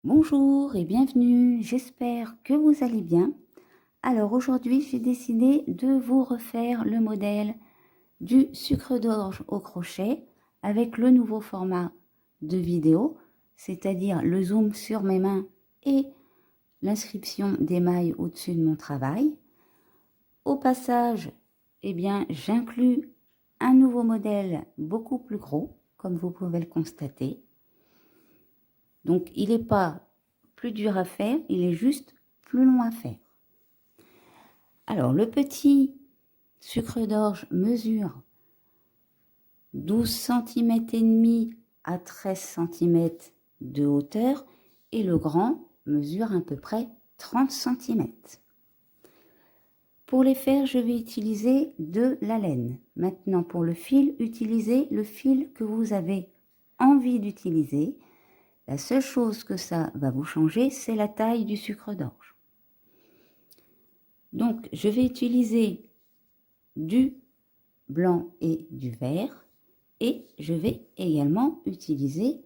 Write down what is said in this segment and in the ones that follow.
Bonjour et bienvenue, j'espère que vous allez bien. Alors aujourd'hui j'ai décidé de vous refaire le modèle du sucre d'orge au crochet avec le nouveau format de vidéo, c'est-à-dire le zoom sur mes mains et l'inscription des mailles au-dessus de mon travail. Au passage, j'inclus un nouveau modèle beaucoup plus gros, comme vous pouvez le constater. Donc, il n'est pas plus dur à faire, il est juste plus long à faire. Alors, le petit sucre d'orge mesure 12 cm et demi à 13 cm de hauteur et le grand mesure à peu près 30 cm. Pour les faire, je vais utiliser de la laine. Maintenant, pour le fil, utilisez le fil que vous avez envie d'utiliser. La seule chose que ça va vous changer, c'est la taille du sucre d'orge. Donc, je vais utiliser du blanc et du vert et je vais également utiliser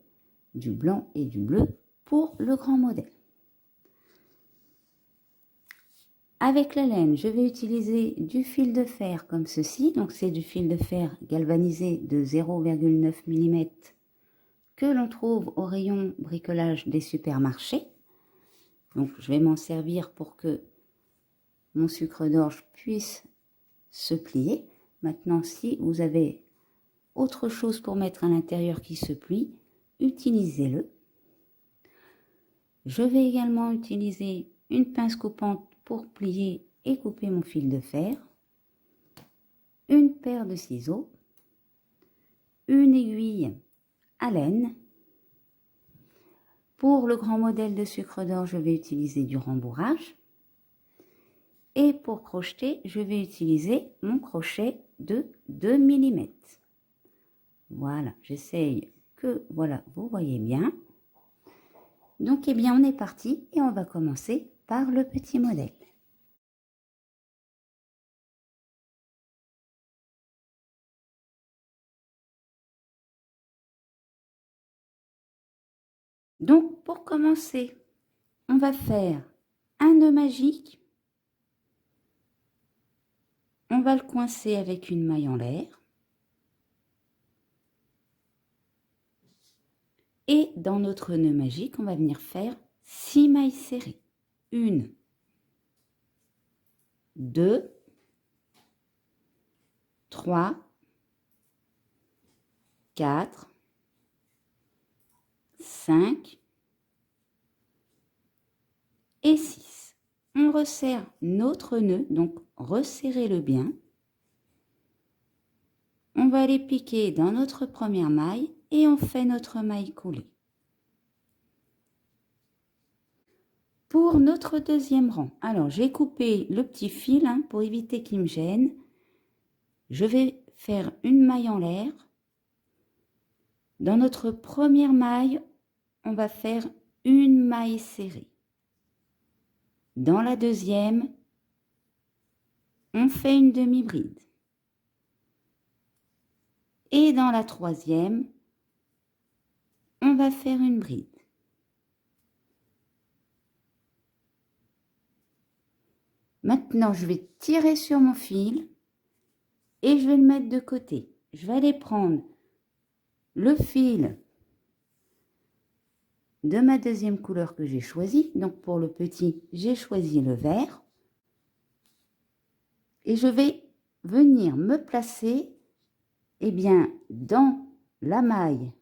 du blanc et du bleu pour le grand modèle. Avec la laine, je vais utiliser du fil de fer comme ceci. Donc, c'est du fil de fer galvanisé de 0,9 mm que l'on trouve au rayon bricolage des supermarchés. Donc, je vais m'en servir pour que mon sucre d'orge puisse se plier. Maintenant, si vous avez autre chose pour mettre à l'intérieur qui se plie, utilisez-le. Je vais également utiliser une pince coupante pour plier et couper mon fil de fer, une paire de ciseaux, une aiguille à laine. Pour le grand modèle de sucre d'orge, je vais utiliser du rembourrage. Et pour crocheter, je vais utiliser mon crochet de 2 mm. Voilà, j'essaye que vous voyez bien. Donc, on est parti et on va commencer par le petit modèle. Donc, pour commencer, on va faire un nœud magique. On va le coincer avec une maille en l'air. Et dans notre nœud magique, on va venir faire 6 mailles serrées. 1, 2, 3, 4, 5 et 6. On resserre notre nœud, donc resserrez-le bien. On va aller piquer dans notre première maille et on fait notre maille coulée. Pour notre deuxième rang, alors j'ai coupé le petit fil pour éviter qu'il me gêne. Je vais faire une maille en l'air. Dans notre première maille, on va faire une maille serrée. Dans la deuxième, on fait une demi-bride. Et dans la troisième, on va faire une bride. Maintenant, je vais tirer sur mon fil et je vais le mettre de côté. Je vais aller prendre le fil de ma deuxième couleur que j'ai choisie. Donc, pour le petit, j'ai choisi le vert. Et je vais venir me placer dans la maille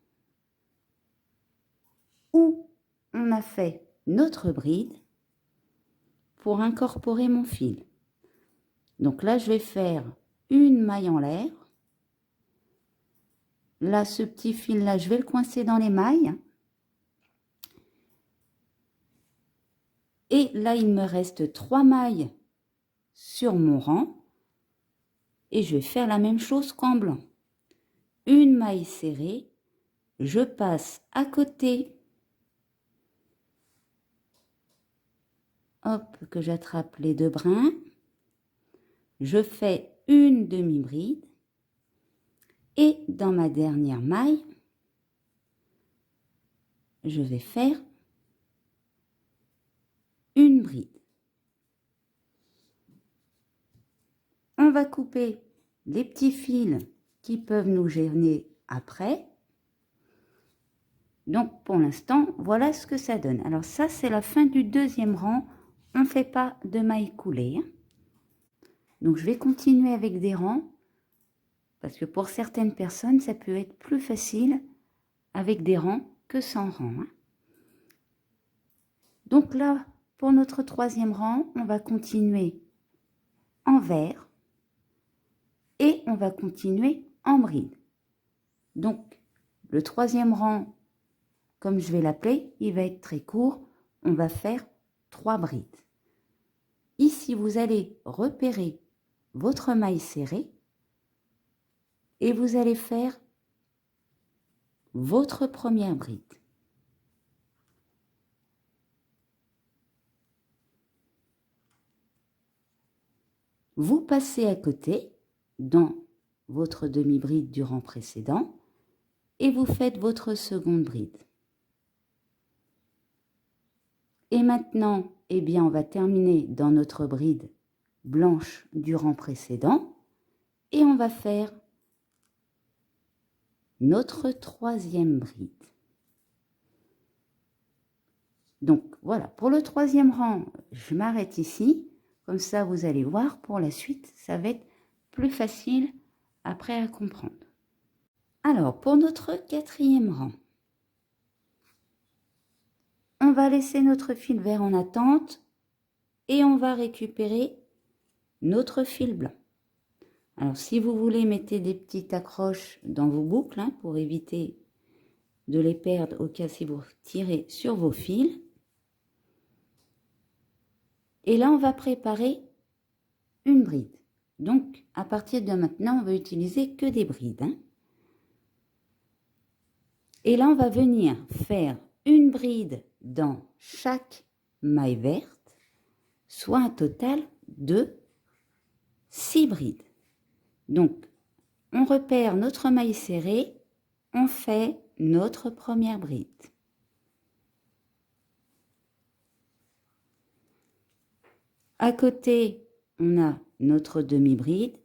où on a fait notre bride pour incorporer mon fil. Donc là, je vais faire une maille en l'air. Là, ce petit fil-là, je vais le coincer dans les mailles. Et là, il me reste 3 mailles sur mon rang. Et je vais faire la même chose qu'en blanc. Une maille serrée, je passe à côté. Hop, que j'attrape les 2 brins. Je fais une demi-bride. Et dans ma dernière maille, je vais faire bride. On va couper les petits fils qui peuvent nous gêner après. Donc pour l'instant, voilà ce que ça donne. Alors ça, c'est la fin du deuxième rang. On ne fait pas de mailles coulées. Donc je vais continuer avec des rangs, parce que pour certaines personnes, ça peut être plus facile avec des rangs que sans rangs. Donc là, pour notre troisième rang, on va continuer en vert et on va continuer en bride. Donc le troisième rang, comme je vais l'appeler, il va être très court. On va faire 3 brides. Ici, vous allez repérer votre maille serrée et vous allez faire votre première bride. Vous passez à côté dans votre demi-bride du rang précédent et vous faites votre seconde bride. Et maintenant, eh bien, on va terminer dans notre bride blanche du rang précédent et on va faire notre troisième bride. Donc voilà, pour le troisième rang, je m'arrête ici. Comme ça, vous allez voir, pour la suite, ça va être plus facile après à comprendre. Alors, pour notre quatrième rang, on va laisser notre fil vert en attente et on va récupérer notre fil blanc. Alors, si vous voulez, mettez des petites accroches dans vos boucles pour éviter de les perdre au cas si vous tirez sur vos fils. Et là, on va préparer une bride. Donc, à partir de maintenant, on va utiliser que des brides. Et là, on va venir faire une bride dans chaque maille verte, soit un total de 6 brides. Donc, on repère notre maille serrée, on fait notre première bride. À côté, on a notre demi-bride,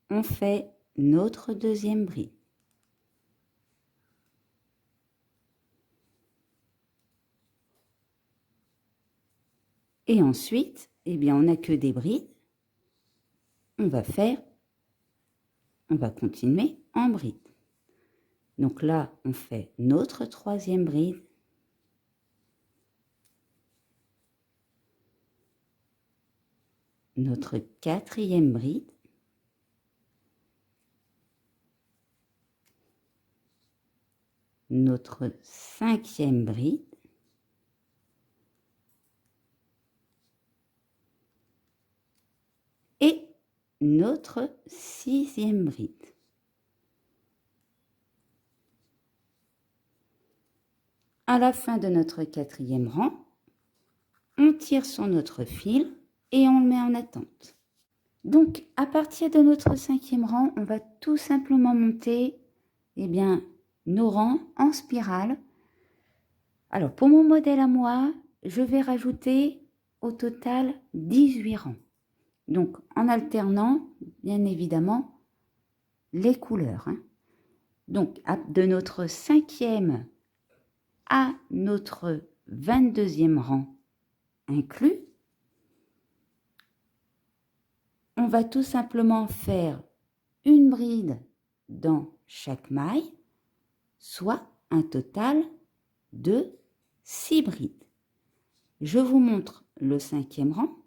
on fait notre deuxième bride. Et ensuite, eh bien, on n'a que des brides. On va continuer en bride. Donc là, on fait notre troisième bride. Notre quatrième bride. Notre cinquième bride. Et notre sixième bride. À la fin de notre quatrième rang, on tire sur notre fil et on le met en attente. Donc, à partir de notre cinquième rang, on va tout simplement monter nos rangs en spirale. Alors, pour mon modèle à moi, je vais rajouter au total 18 rangs. Donc, en alternant, bien évidemment, les couleurs. Donc, de notre cinquième à notre 22e rang inclus, on va tout simplement faire une bride dans chaque maille, soit un total de 6 brides. Je vous montre le cinquième rang.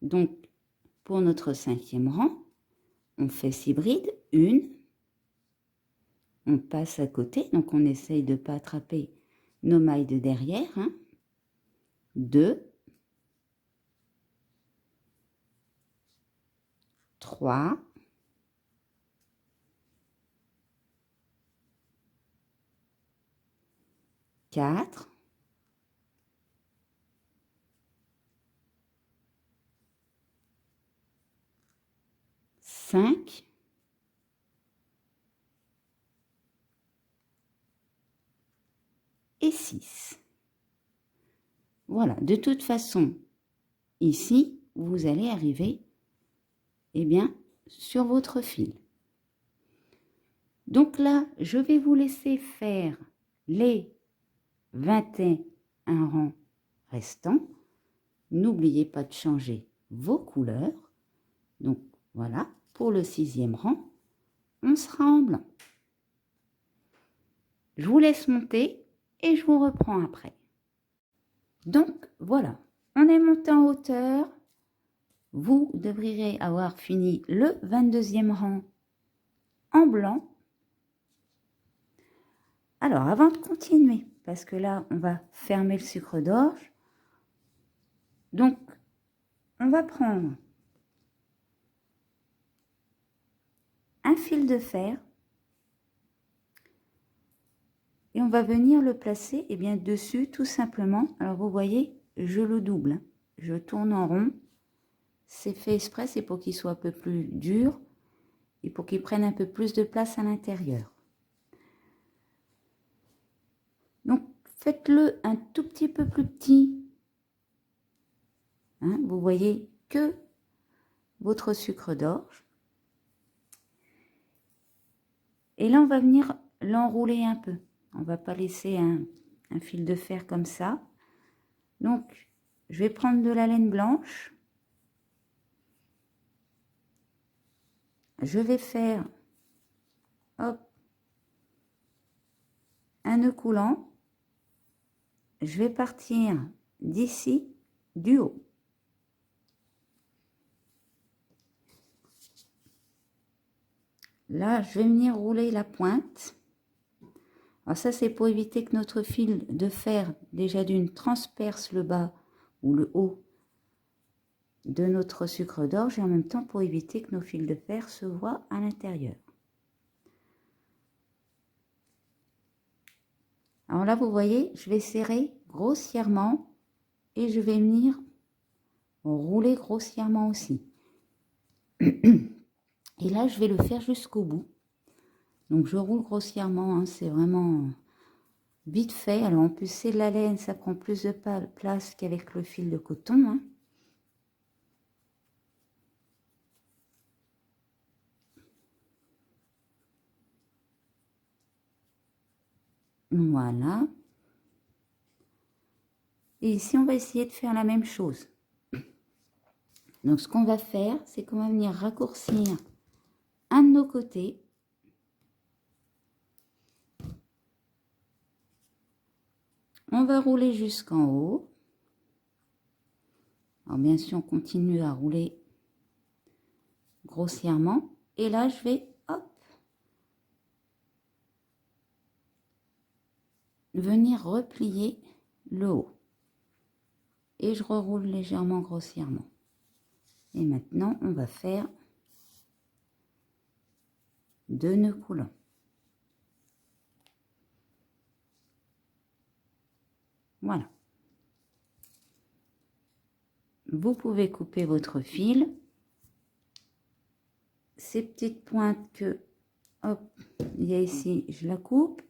Donc, pour notre cinquième rang, on fait 6 brides, une, on passe à côté, donc on essaye de ne pas attraper nos mailles de derrière, 2, 3, 4, 5, et 6. Voilà, de toute façon, ici, vous allez arriver, eh bien, sur votre fil. Donc là, je vais vous laisser faire les 21 rangs restants. N'oubliez pas de changer vos couleurs. Donc voilà, pour le 6e rang, on sera en blanc. Je vous laisse monter et je vous reprends après. Donc voilà, on est monté en hauteur. Vous devriez avoir fini le 22e rang en blanc. Alors, avant de continuer, parce que là, on va fermer le sucre d'orge, donc, on va prendre un fil de fer et on va venir le placer eh bien, dessus, tout simplement. Alors, vous voyez, je le double, hein. Je tourne en rond. C'est fait exprès, c'est pour qu'il soit un peu plus dur et pour qu'il prenne un peu plus de place à l'intérieur. Donc, faites-le un tout petit peu plus petit. Hein, vous voyez que votre sucre d'orge. Et là, on va venir l'enrouler un peu. On ne va pas laisser un fil de fer comme ça. Donc, je vais prendre de la laine blanche. Je vais faire, hop, un nœud coulant. Je vais partir d'ici, du haut. Là, je vais venir rouler la pointe. Alors ça, c'est pour éviter que notre fil de fer, déjà d'une, transperce le bas ou le haut de notre sucre d'orge et en même temps pour éviter que nos fils de fer se voient à l'intérieur. Alors là, vous voyez, je vais serrer grossièrement et je vais venir rouler grossièrement aussi. Et là, je vais le faire jusqu'au bout. Donc, je roule grossièrement, hein, c'est vraiment vite fait. Alors, en plus, c'est de la laine, ça prend plus de place qu'avec le fil de coton, hein. Voilà. Et ici, on va essayer de faire la même chose. Donc, ce qu'on va faire, c'est qu'on va venir raccourcir un de nos côtés. On va rouler jusqu'en haut. Alors, bien sûr, on continue à rouler grossièrement. Et là, je vais, hop, venir replier le haut. Et je reroule légèrement grossièrement. Et maintenant, on va faire 2 nœuds coulants. Voilà. Vous pouvez couper votre fil. Ces petites pointes que, hop, il y a ici, je la coupe.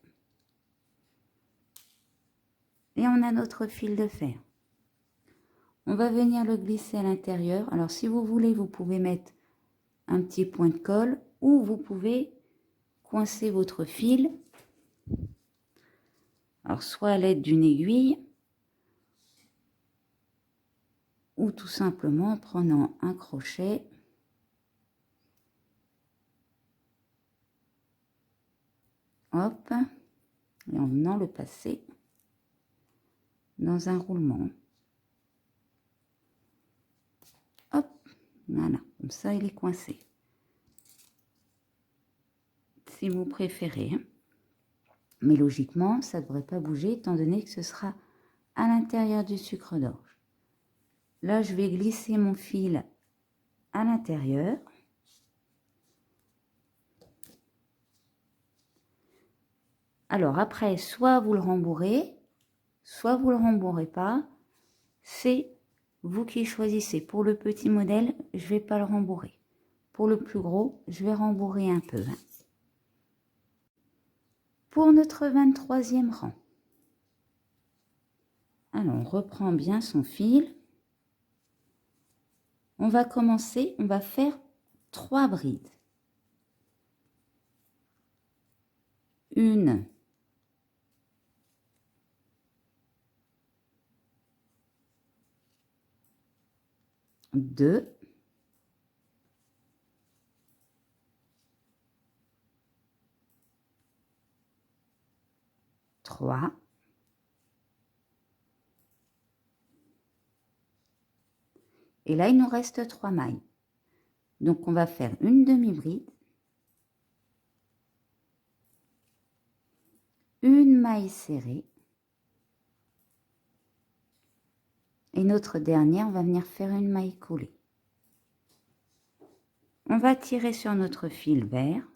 Et on a notre fil de fer. On va venir le glisser à l'intérieur. Alors, si vous voulez, vous pouvez mettre un petit point de colle ou vous pouvez coincer votre fil. Alors, soit à l'aide d'une aiguille ou tout simplement en prenant un crochet. Hop, et en venant le passer dans un roulement. Hop, voilà, comme ça il est coincé. Si vous préférez, hein. Mais logiquement, ça ne devrait pas bouger étant donné que ce sera à l'intérieur du sucre d'orge. Là, je vais glisser mon fil à l'intérieur. Alors après, soit vous le rembourrez, soit vous ne le rembourrez pas. C'est vous qui choisissez. Pour le petit modèle, je ne vais pas le rembourrer. Pour le plus gros, je vais rembourrer un peu. Pour notre 23e rang. Alors, on reprend bien son fil. On va commencer, on va faire 3 brides. Une, deux, trois, et là il nous reste 3 mailles. Donc on va faire une demi-bride, une maille serrée, et notre dernière, on va venir faire une maille coulée. On va tirer sur notre fil vert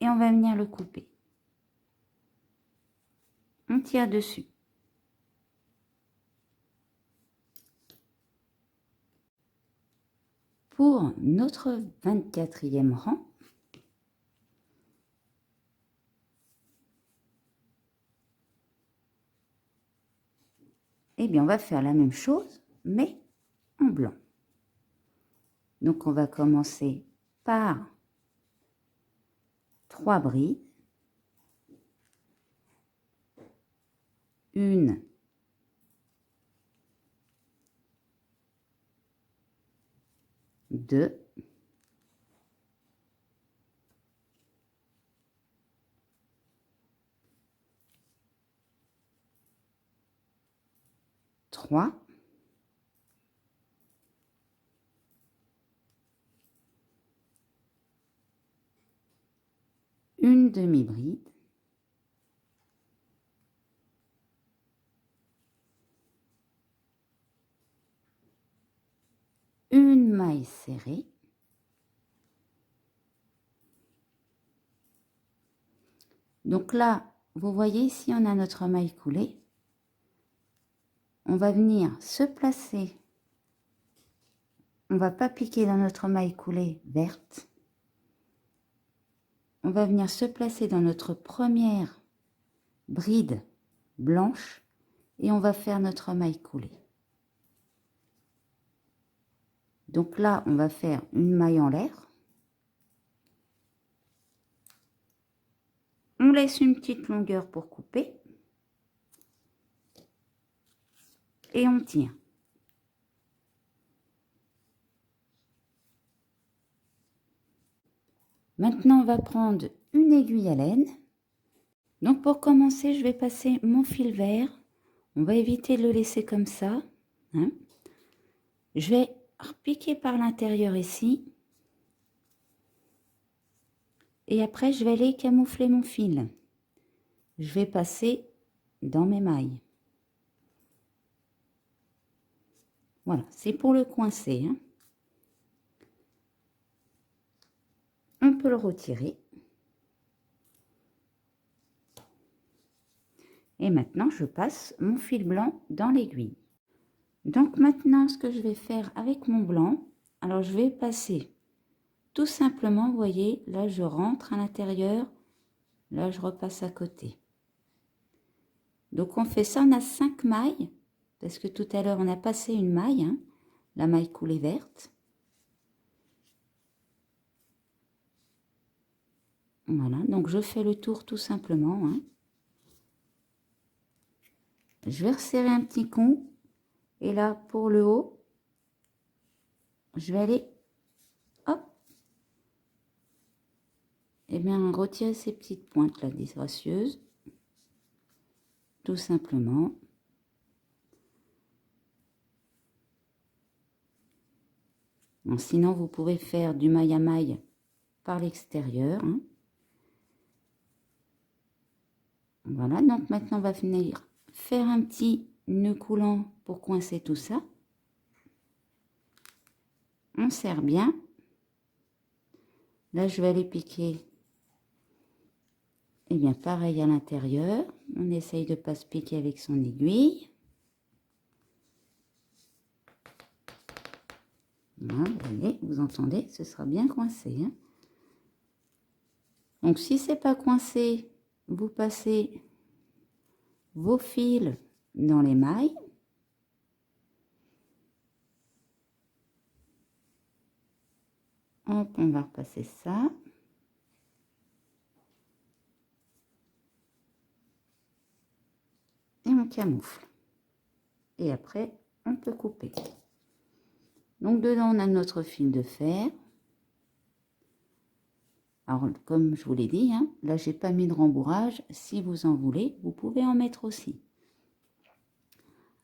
et on va venir le couper. On tire dessus. Pour notre 24e rang, eh bien on va faire la même chose, mais en blanc. Donc on va commencer par 3 brides. Une, deux, trois, une demi-bride, une maille serrée, donc là, vous voyez ici, on a notre maille coulée. On va venir se placer, on va pas piquer dans notre maille coulée verte. On va venir se placer dans notre première bride blanche et on va faire notre maille coulée. Donc là, on va faire une maille en l'air. On laisse une petite longueur pour couper. Et on tire. Maintenant, on va prendre une aiguille à laine. Donc pour commencer, je vais passer mon fil vert. On va éviter de le laisser comme ça, hein. Je vais repiquer par l'intérieur ici. Et après, je vais aller camoufler mon fil. Je vais passer dans mes mailles. Voilà, c'est pour le coincer, hein. On peut le retirer. Et maintenant, je passe mon fil blanc dans l'aiguille. Donc maintenant, ce que je vais faire avec mon blanc, alors je vais passer tout simplement, vous voyez, là je rentre à l'intérieur, là je repasse à côté. Donc on fait ça, on a 5 mailles, parce que tout à l'heure on a passé une maille, hein, la maille coulée verte. Voilà, donc je fais le tour tout simplement, hein. Je vais resserrer un petit coup, et là pour le haut, je vais aller, hop, et bien retirer ces petites pointes là disgracieuses, tout simplement. Bon, sinon vous pouvez faire du maille à maille par l'extérieur, hein. Voilà, donc maintenant on va venir faire un petit nœud coulant pour coincer tout ça. On serre bien. Là je vais aller piquer, et bien pareil à l'intérieur. On essaye de ne pas se piquer avec son aiguille. Voilà, vous voyez, vous entendez, ce sera bien coincé, hein. Donc si c'est pas coincé, vous passez vos fils dans les mailles. Hop, on va repasser ça. Et on camoufle. Et après, on peut couper. Donc dedans, on a notre fil de fer. Alors, comme je vous l'ai dit, hein, là, j'ai pas mis de rembourrage. Si vous en voulez, vous pouvez en mettre aussi.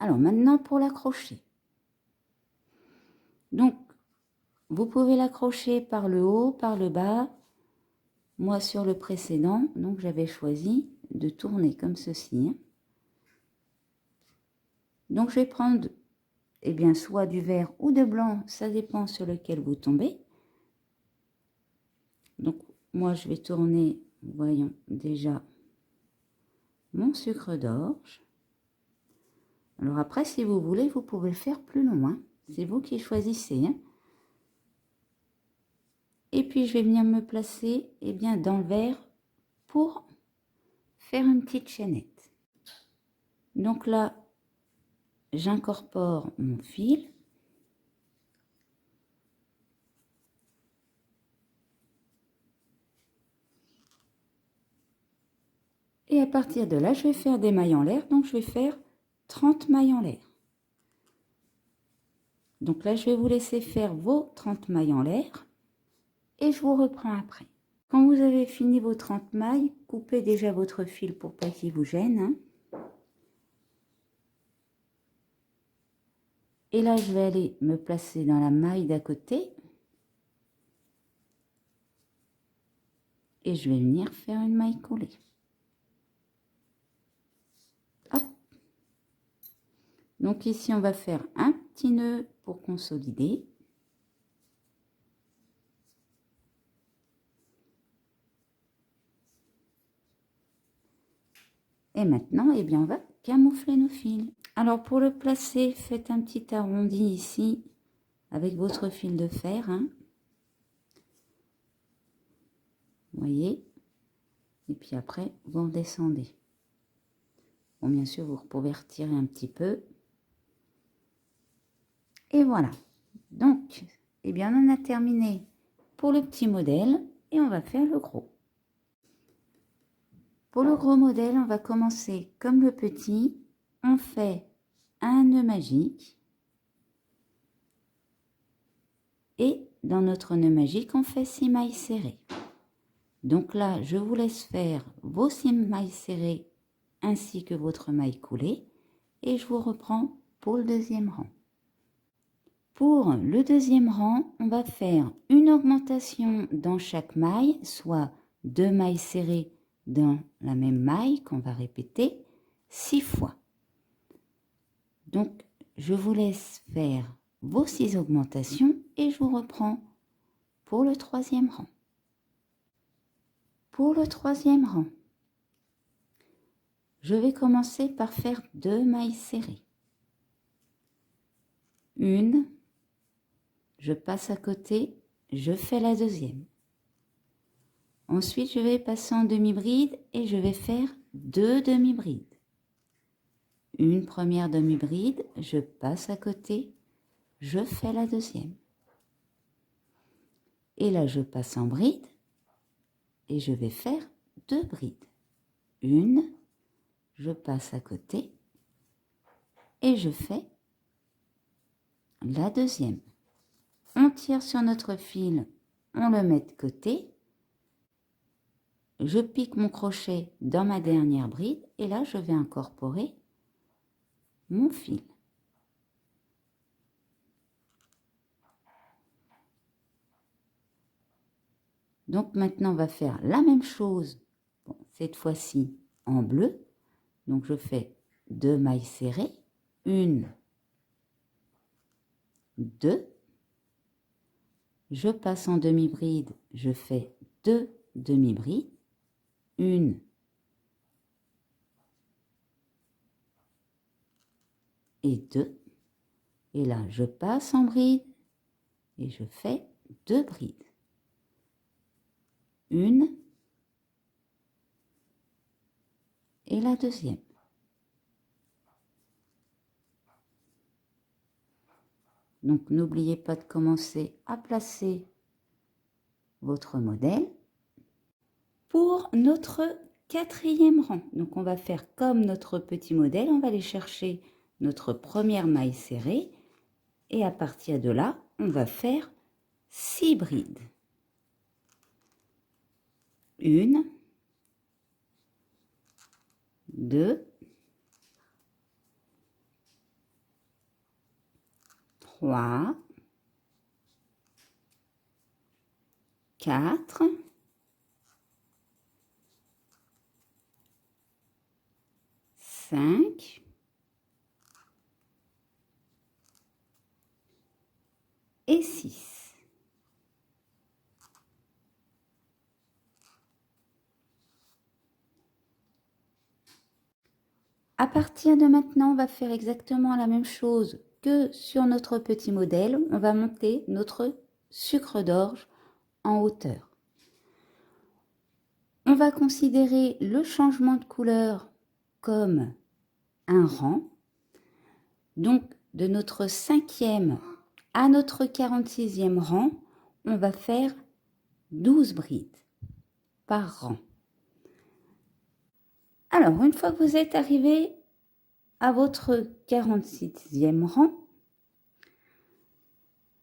Alors, maintenant, pour l'accrocher. Donc, vous pouvez l'accrocher par le haut, par le bas. Moi, sur le précédent, donc j'avais choisi de tourner comme ceci. Hein. Donc, je vais prendre, eh bien, soit du vert ou de blanc, ça dépend sur lequel vous tombez. Donc, moi, je vais tourner, voyons, déjà, mon sucre d'orge. Alors après, si vous voulez, vous pouvez le faire plus loin. C'est vous qui choisissez. Hein. Et puis, je vais venir me placer, eh bien, dans le vert pour faire une petite chaînette. Donc là, j'incorpore mon fil. Et à partir de là, je vais faire des mailles en l'air. Donc, je vais faire 30 mailles en l'air. Donc là, je vais vous laisser faire vos 30 mailles en l'air. Et je vous reprends après. Quand vous avez fini vos 30 mailles, coupez déjà votre fil pour pas qu'il vous gêne. Hein. Et là, je vais aller me placer dans la maille d'à côté. Et je vais venir faire une maille collée. Hop. Donc ici, on va faire un petit nœud pour consolider. Et maintenant, eh bien, on va camoufler nos fils. Alors, pour le placer, faites un petit arrondi ici avec votre fil de fer. Hein. Vous voyez? Et puis après, vous redescendez. Bon, bien sûr, vous pouvez retirer un petit peu. Et voilà. Donc, eh bien, on a terminé pour le petit modèle et on va faire le gros. Pour le gros modèle, on va commencer comme le petit. On fait un nœud magique. Et dans notre nœud magique, on fait 6 mailles serrées. Donc là, je vous laisse faire vos 6 mailles serrées ainsi que votre maille coulée. Et je vous reprends pour le deuxième rang. Pour le deuxième rang, on va faire une augmentation dans chaque maille, soit 2 mailles serrées dans la même maille qu'on va répéter 6 fois. Donc, je vous laisse faire vos 6 augmentations et je vous reprends pour le troisième rang. Pour le troisième rang, je vais commencer par faire 2 mailles serrées. Une, je passe à côté, je fais la deuxième. Ensuite, je vais passer en demi-bride et je vais faire 2 demi-brides. Une première demi-bride, je passe à côté, je fais la deuxième. Et là, je passe en bride et je vais faire 2 brides. Une, je passe à côté et je fais la deuxième. On tire sur notre fil, on le met de côté. Je pique mon crochet dans ma dernière bride et là, je vais incorporer mon fil. Donc maintenant, on va faire la même chose, bon, cette fois-ci en bleu. Donc je fais 2 mailles serrées, 1, 2. Je passe en demi-bride, je fais 2 demi-brides, 1, 2. Et là, je passe en bride et je fais 2 brides. 1 et la deuxième. Donc, n'oubliez pas de commencer à placer votre modèle pour notre 4e rang. Donc on va faire comme notre petit modèle, on va aller chercher notre première maille serrée et à partir de là, on va faire 6 brides. 1, 2, 3, 4, 5 et 6. À partir de maintenant, on va faire exactement la même chose que sur notre petit modèle. On va monter notre sucre d'orge en hauteur. On va considérer le changement de couleur comme un rang. Donc, de notre 5e à notre 46e rang, on va faire 12 brides par rang. Alors, une fois que vous êtes arrivé à votre 46e rang,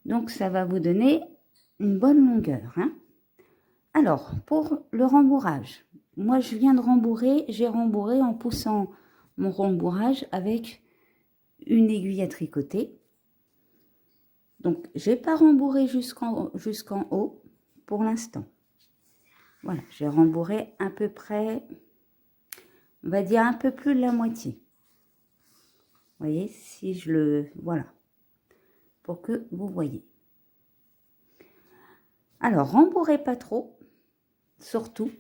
donc ça va vous donner une bonne longueur. Alors, pour le rembourrage, moi je viens de rembourrer, j'ai rembourré en poussant mon rembourrage avec une aiguille à tricoter. Donc, je n'ai pas rembourré jusqu'en haut pour l'instant. Voilà, j'ai rembourré à peu près, on va dire un peu plus de la moitié. Vous voyez, si je le... Voilà, pour que vous voyez. Alors, rembourrez pas trop, surtout.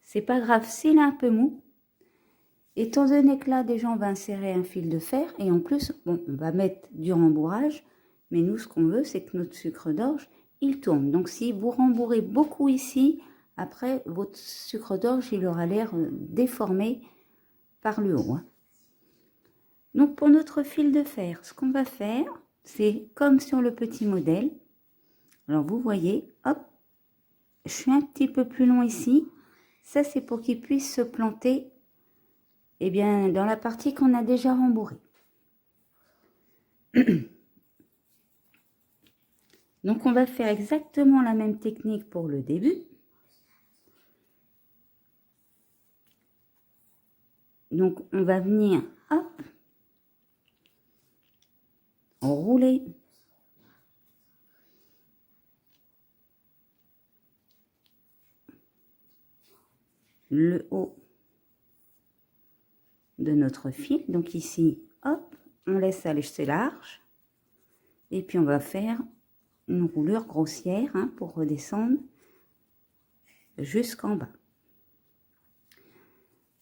C'est pas grave s'il est un peu mou. Étant donné que là, déjà, on va insérer un fil de fer. Et en plus, bon, on va mettre du rembourrage. Mais nous, ce qu'on veut, c'est que notre sucre d'orge, il tourne. Donc, si vous rembourrez beaucoup ici, après, votre sucre d'orge, il aura l'air déformé par le haut. Donc, pour notre fil de fer, ce qu'on va faire, c'est comme sur le petit modèle. Alors, vous voyez, hop, je suis un petit peu plus long ici. Ça, c'est pour qu'il puisse se planter bien, dans la partie qu'on a déjà rembourrée. Donc, on va faire exactement la même technique pour le début. Donc, on va venir, hop, enrouler. Le haut de notre fil. Donc ici, hop, on laisse aller large. Et puis, on va faire une roulure grossière pour redescendre jusqu'en bas.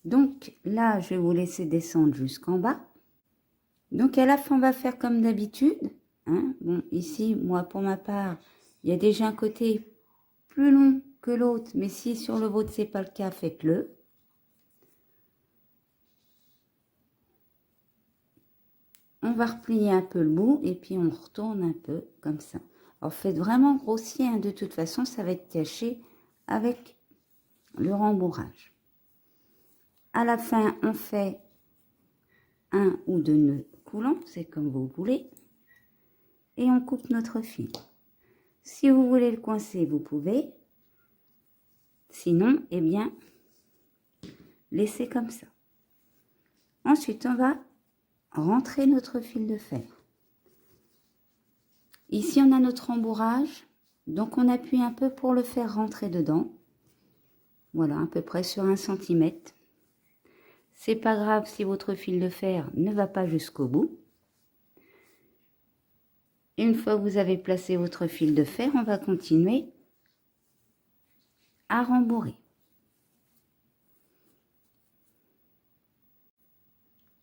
Donc là, je vais vous laisser descendre jusqu'en bas. Donc à la fin, on va faire comme d'habitude. Bon, ici, moi, pour ma part, il y a déjà un côté plus long que l'autre. Mais si sur le vôtre, c'est pas le cas, faites-le. On va replier un peu le bout et puis on retourne un peu comme ça. Alors faites vraiment grossier, de toute façon ça va être caché avec le rembourrage. À la fin on fait un ou deux nœuds coulants, c'est comme vous voulez. Et on coupe notre fil. Si vous voulez le coincer, vous pouvez. Sinon, bien, laissez comme ça. Ensuite, on va rentrer notre fil de fer. Ici, on a notre rembourrage, donc on appuie un peu pour le faire rentrer dedans. Voilà, à peu près sur 1 cm. C'est pas grave si votre fil de fer ne va pas jusqu'au bout. Une fois que vous avez placé votre fil de fer, on va continuer à rembourrer.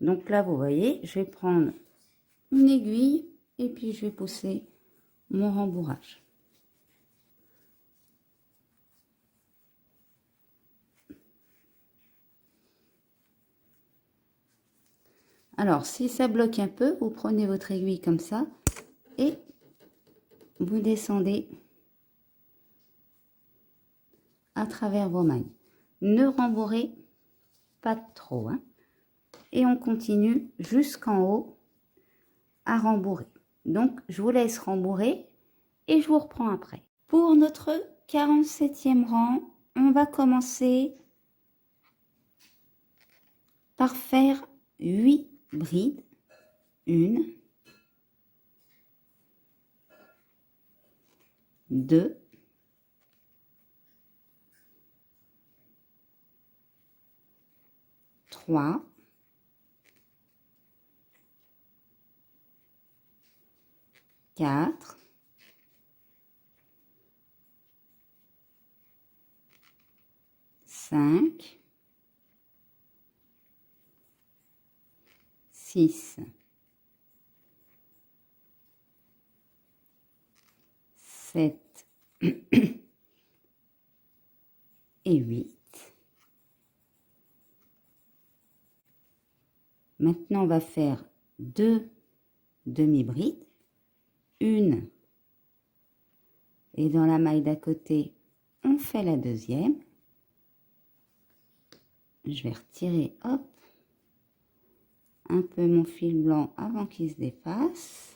Donc là, vous voyez, je vais prendre une aiguille et puis je vais pousser mon rembourrage. Alors, si ça bloque un peu, vous prenez votre aiguille comme ça et vous descendez à travers vos mailles. Ne rembourrez pas trop, hein. Et on continue jusqu'en haut à rembourrer. Donc, je vous laisse rembourrer et je vous reprends après. Pour notre 47e rang, on va commencer par faire 8 brides. 1, 2, 3, 4, 5, 6, 7 et 8. Maintenant, on va faire 2 demi-brides, une, et dans la maille d'à côté, on fait la deuxième. Je vais retirer, hop, un peu mon fil blanc avant qu'il se dépasse.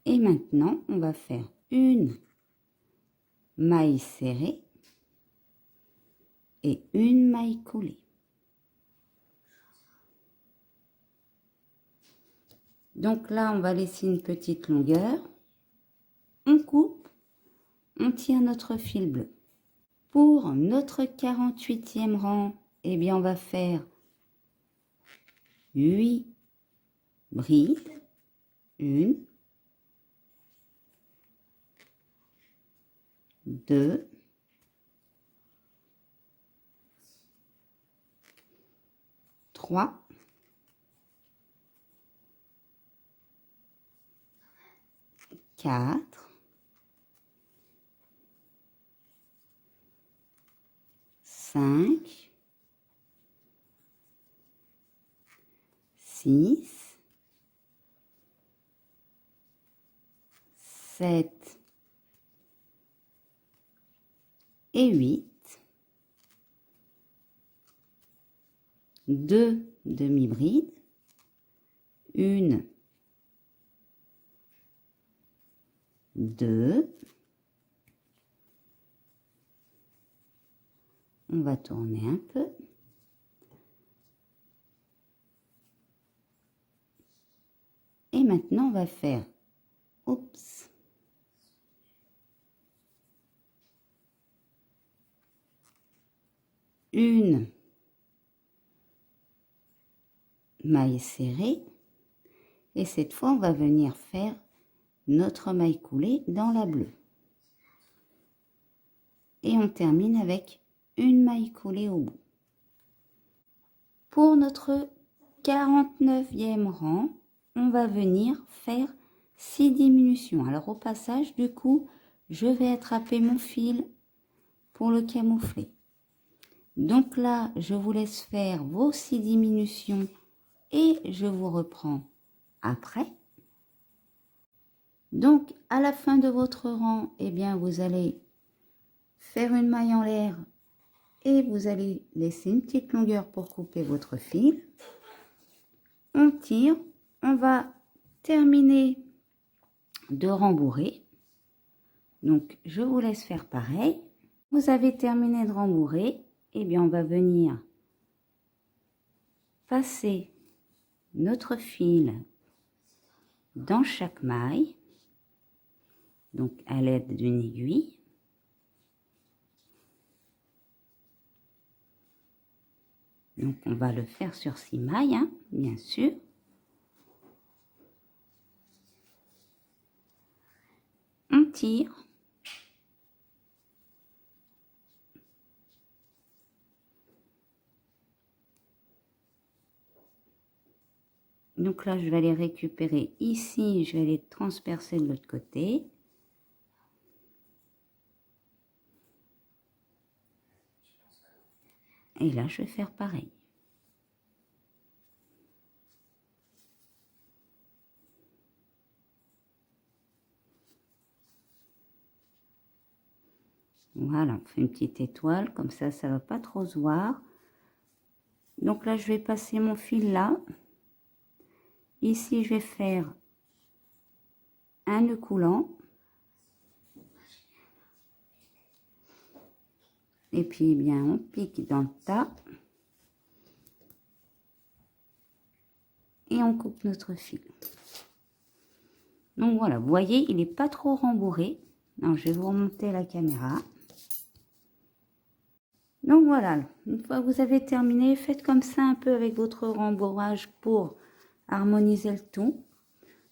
Et maintenant, on va faire une maille serrée et une maille coulée. Donc là, on va laisser une petite longueur. On coupe, on tire notre fil bleu. Pour notre 48e rang, eh bien, on va faire 8 brides. 1, 2, 3, 4, 5, 6, 7 et 8. 2 demi-brides. 1, 2. On va tourner un peu. Et maintenant, on va faire, oups, une maille serrée. Et cette fois, on va venir faire notre maille coulée dans la bleue. Et on termine avec une maille coulée au bout. Pour notre 49e rang, on va venir faire 6 diminutions. Alors au passage, du coup, je vais attraper mon fil pour le camoufler. Donc là, je vous laisse faire vos 6 diminutions et je vous reprends après. Donc, à la fin de votre rang, eh bien, vous allez faire une maille en l'air et vous allez laisser une petite longueur pour couper votre fil. On tire, on va terminer de rembourrer. Donc, je vous laisse faire pareil. Vous avez terminé de rembourrer, eh bien, on va venir passer notre fil dans chaque maille, donc à l'aide d'une aiguille. Donc, on va le faire sur 6 mailles, hein, bien sûr. On tire. Donc là, je vais les récupérer ici, je vais les transpercer de l'autre côté. Et là, je vais faire pareil. Voilà, on fait une petite étoile, comme ça va pas trop se voir. Donc là, je vais passer mon fil là. Ici, je vais faire un nœud coulant. Et puis, eh bien, on pique dans le tas. Et on coupe notre fil. Donc voilà, vous voyez, il n'est pas trop rembourré. Alors, je vais vous remonter la caméra. Donc voilà, une fois que vous avez terminé, faites comme ça un peu avec votre rembourrage pour harmoniser le tout.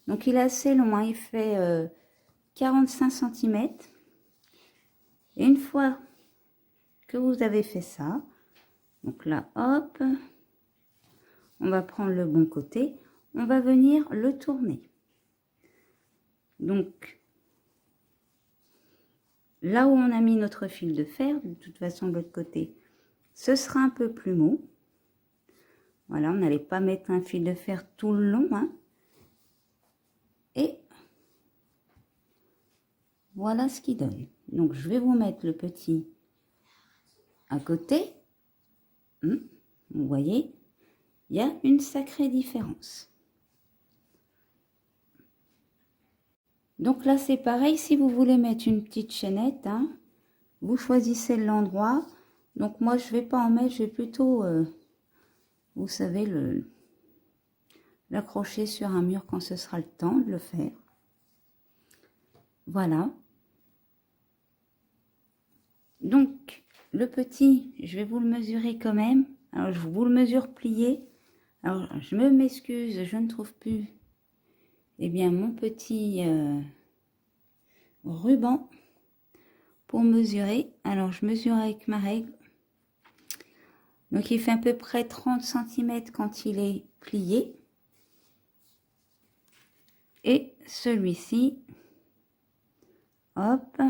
Donc il est assez long, hein, il fait 45 cm. Et une fois que vous avez fait ça, donc là, hop, on va prendre le bon côté, on va venir le tourner. Donc là où on a mis notre fil de fer, de toute façon de l'autre côté, ce sera un peu plus mou. Voilà, on n'allait pas mettre un fil de fer tout le long, hein. Et voilà ce qu'il donne. Donc je vais vous mettre le petit à côté. Vous voyez, il y a une sacrée différence. Donc là c'est pareil, si vous voulez mettre une petite chaînette, hein, vous choisissez l'endroit. Donc moi je vais pas en mettre, je vais plutôt, vous savez, l'accrocher sur un mur quand ce sera le temps de le faire. Voilà. Donc le petit, je vais vous le mesurer quand même. Alors je vous le mesure plié. Alors je m'excuse, je ne trouve plus, eh bien, mon petit ruban pour mesurer. Alors je mesure avec ma règle. Donc il fait à peu près 30 cm quand il est plié. Et celui-ci, hop,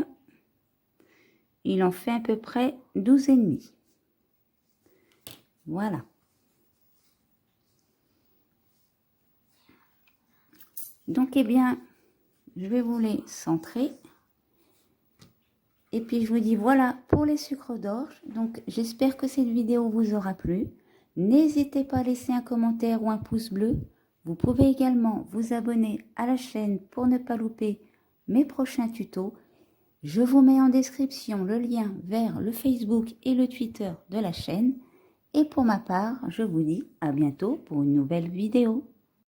il en fait à peu près 12,5. Voilà. Donc, eh bien, je vais vous les centrer. Et puis, je vous dis voilà pour les sucres d'orge. Donc, j'espère que cette vidéo vous aura plu. N'hésitez pas à laisser un commentaire ou un pouce bleu. Vous pouvez également vous abonner à la chaîne pour ne pas louper mes prochains tutos. Je vous mets en description le lien vers le Facebook et le Twitter de la chaîne. Et pour ma part, je vous dis à bientôt pour une nouvelle vidéo.